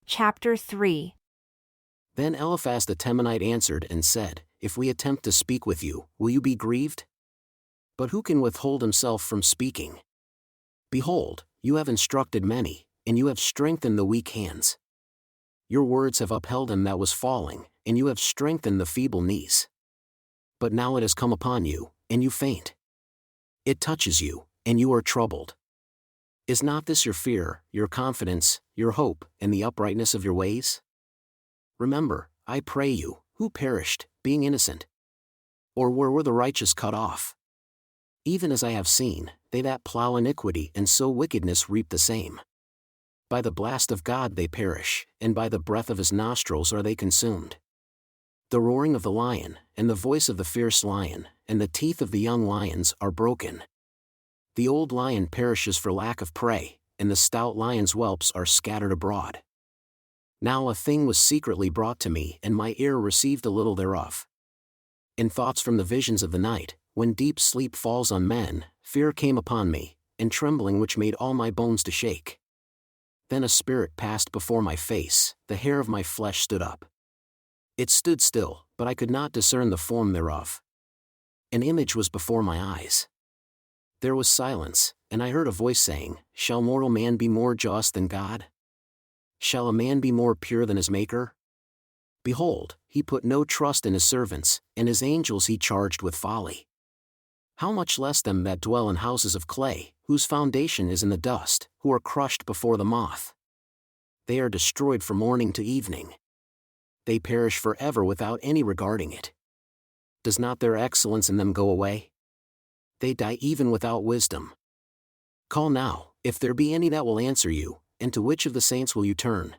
Chapter 3. Then Eliphaz the Temanite answered and said, If we attempt to speak with you, will you be grieved? But who can withhold himself from speaking? Behold, you have instructed many, and you have strengthened the weak hands. Your words have upheld him that was falling, and you have strengthened the feeble knees. But now it has come upon you, and you faint. It touches you, and you are troubled. Is not this your fear, your confidence, your hope, and the uprightness of your ways? Remember, I pray you, who perished, being innocent? Or were the righteous cut off? Even as I have seen, they that plow iniquity and sow wickedness reap the same. By the blast of God they perish, and by the breath of his nostrils are they consumed. The roaring of the lion, and the voice of the fierce lion, and the teeth of the young lions are broken. The old lion perishes for lack of prey, and the stout lion's whelps are scattered abroad. Now a thing was secretly brought to me, and my ear received a little thereof. In thoughts from the visions of the night, when deep sleep falls on men, fear came upon me, and trembling which made all my bones to shake. Then a spirit passed before my face, the hair of my flesh stood up. It stood still, but I could not discern the form thereof. An image was before my eyes. There was silence, and I heard a voice saying, Shall mortal man be more just than God? Shall a man be more pure than his Maker? Behold, he put no trust in his servants, and his angels he charged with folly. How much less them that dwell in houses of clay, whose foundation is in the dust, who are crushed before the moth? They are destroyed from morning to evening. They perish forever without any regarding it. Does not their excellence in them go away? They die even without wisdom. Call now, if there be any that will answer you, and to which of the saints will you turn?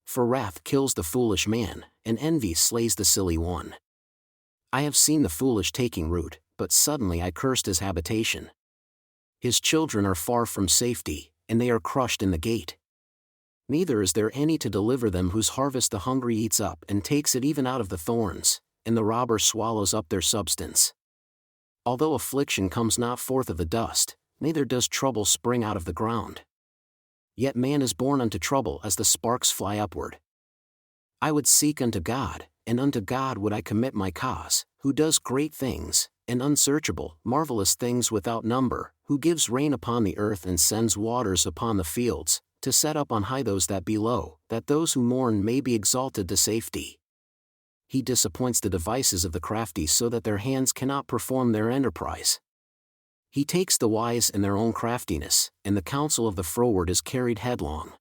For wrath kills the foolish man, and envy slays the silly one. I have seen the foolish taking root, but suddenly I cursed his habitation. His children are far from safety, and they are crushed in the gate. Neither is there any to deliver them, whose harvest the hungry eats up and takes it even out of the thorns, and the robber swallows up their substance. Although affliction comes not forth of the dust, neither does trouble spring out of the ground. Yet man is born unto trouble as the sparks fly upward. I would seek unto God, and unto God would I commit my cause, who does great things, and unsearchable, marvelous things without number, who gives rain upon the earth and sends waters upon the fields, to set up on high those that be low, that those who mourn may be exalted to safety. He disappoints the devices of the crafty so that their hands cannot perform their enterprise. He takes the wise in their own craftiness, and the counsel of the froward is carried headlong.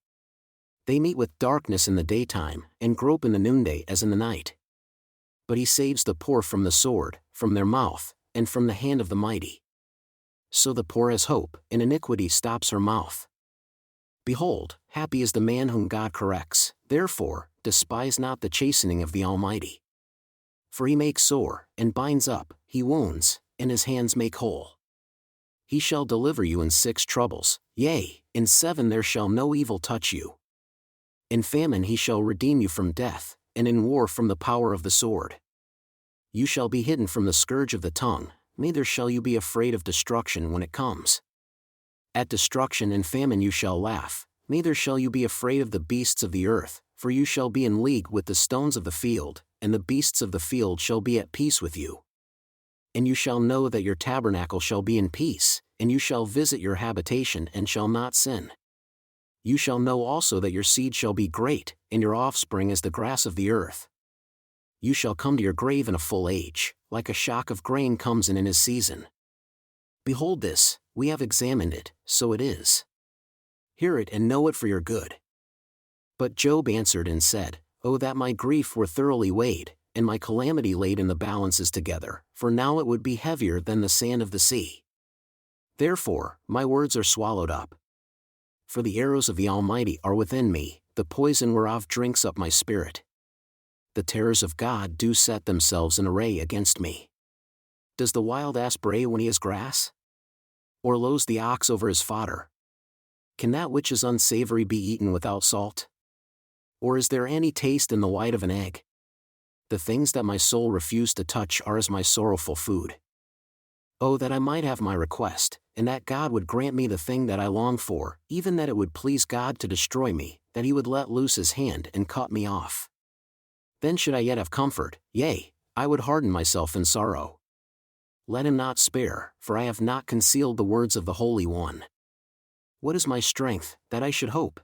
They meet with darkness in the daytime, and grope in the noonday as in the night. But he saves the poor from the sword, from their mouth, and from the hand of the mighty. So the poor has hope, and iniquity stops her mouth. Behold, happy is the man whom God corrects, therefore, despise not the chastening of the Almighty. For he makes sore, and binds up, he wounds, and his hands make whole. He shall deliver you in 6 troubles, yea, in 7 there shall no evil touch you. In famine he shall redeem you from death, and in war from the power of the sword. You shall be hidden from the scourge of the tongue, neither shall you be afraid of destruction when it comes. At destruction and famine you shall laugh, neither shall you be afraid of the beasts of the earth, for you shall be in league with the stones of the field, and the beasts of the field shall be at peace with you. And you shall know that your tabernacle shall be in peace, and you shall visit your habitation and shall not sin. You shall know also that your seed shall be great, and your offspring as the grass of the earth. You shall come to your grave in a full age, like a shock of grain comes in his season. Behold this, we have examined it, so it is. Hear it and know it for your good. But Job answered and said, O that my grief were thoroughly weighed, and my calamity laid in the balances together, for now it would be heavier than the sand of the sea. Therefore, my words are swallowed up. For the arrows of the Almighty are within me, the poison whereof drinks up my spirit. The terrors of God do set themselves in array against me. Does the wild ass bray when he has grass? Or lows the ox over his fodder? Can that which is unsavory be eaten without salt? Or is there any taste in the white of an egg? The things that my soul refused to touch are as my sorrowful food. Oh, that I might have my request, and that God would grant me the thing that I long for, even that it would please God to destroy me, that he would let loose his hand and cut me off. Then should I yet have comfort, yea, I would harden myself in sorrow. Let him not spare, for I have not concealed the words of the Holy One. What is my strength, that I should hope?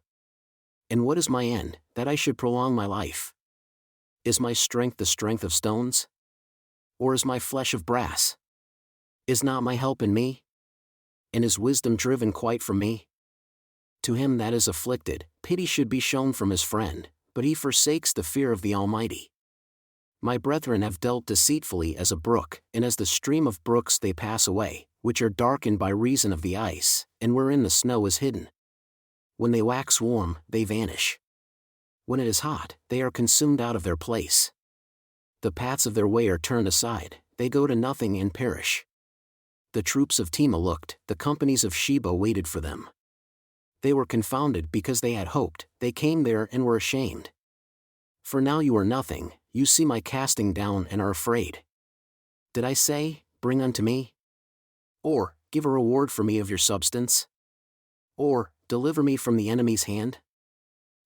And what is my end, that I should prolong my life? Is my strength the strength of stones? Or is my flesh of brass? Is not my help in me? And is wisdom driven quite from me? To him that is afflicted, pity should be shown from his friend, but he forsakes the fear of the Almighty. My brethren have dealt deceitfully as a brook, and as the stream of brooks they pass away, which are darkened by reason of the ice, and wherein the snow is hidden. When they wax warm, they vanish. When it is hot, they are consumed out of their place. The paths of their way are turned aside, they go to nothing and perish. The troops of Tema looked, the companies of Sheba waited for them. They were confounded because they had hoped, they came there and were ashamed. For now you are nothing, you see my casting down and are afraid. Did I say, bring unto me? Or, give a reward for me of your substance? Or, deliver me from the enemy's hand?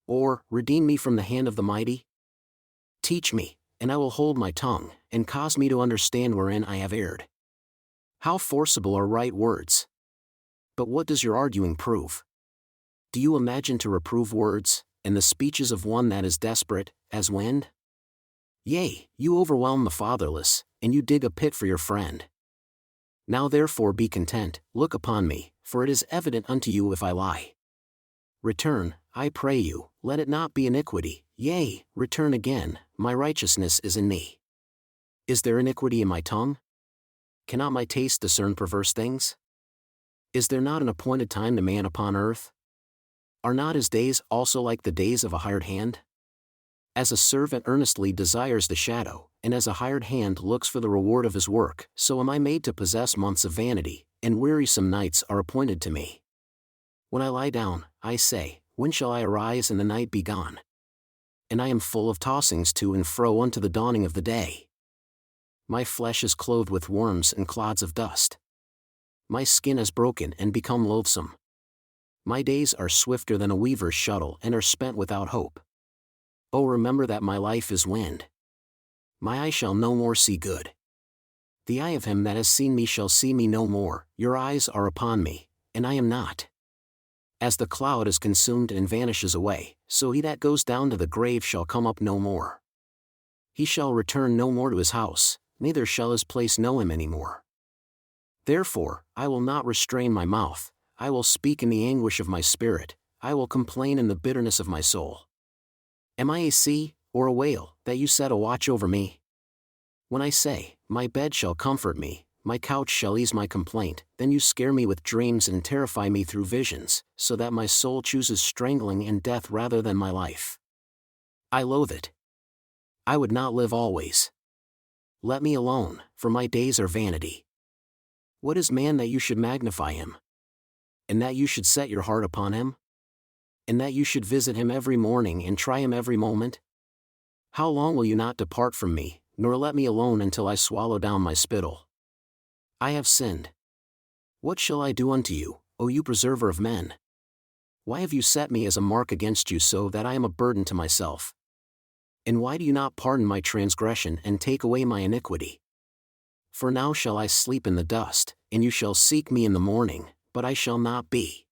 Or, redeem me from the hand of the mighty? Teach me, and I will hold my tongue, and cause me to understand wherein I have erred. How forcible are right words! But what does your arguing prove? Do you imagine to reprove words, and the speeches of one that is desperate, as wind? Yea, you overwhelm the fatherless, and you dig a pit for your friend. Now therefore be content, look upon me, for it is evident unto you if I lie. Return, I pray you, let it not be iniquity, yea, return again, my righteousness is in me. Is there iniquity in my tongue? Cannot my taste discern perverse things? Is there not an appointed time to man upon earth? Are not his days also like the days of a hired hand? As a servant earnestly desires the shadow, and as a hired hand looks for the reward of his work, so am I made to possess months of vanity, and wearisome nights are appointed to me. When I lie down, I say, when shall I arise and the night be gone? And I am full of tossings to and fro unto the dawning of the day. My flesh is clothed with worms and clods of dust. My skin is broken and become loathsome. My days are swifter than a weaver's shuttle and are spent without hope. Oh, remember that my life is wind. My eye shall no more see good. The eye of him that has seen me shall see me no more, your eyes are upon me, and I am not. As the cloud is consumed and vanishes away, so he that goes down to the grave shall come up no more. He shall return no more to his house, neither shall his place know him any more. Therefore, I will not restrain my mouth, I will speak in the anguish of my spirit, I will complain in the bitterness of my soul. Am I a sea, or a whale, that you set a watch over me? When I say, my bed shall comfort me, my couch shall ease my complaint, then you scare me with dreams and terrify me through visions, so that my soul chooses strangling and death rather than my life. I loathe it. I would not live always. Let me alone, for my days are vanity. What is man that you should magnify him? And that you should set your heart upon him? And that you should visit him every morning and try him every moment? How long will you not depart from me, nor let me alone until I swallow down my spittle? I have sinned. What shall I do unto you, O you preserver of men? Why have you set me as a mark against you so that I am a burden to myself? And why do you not pardon my transgression and take away my iniquity? For now shall I sleep in the dust, and you shall seek me in the morning, but I shall not be.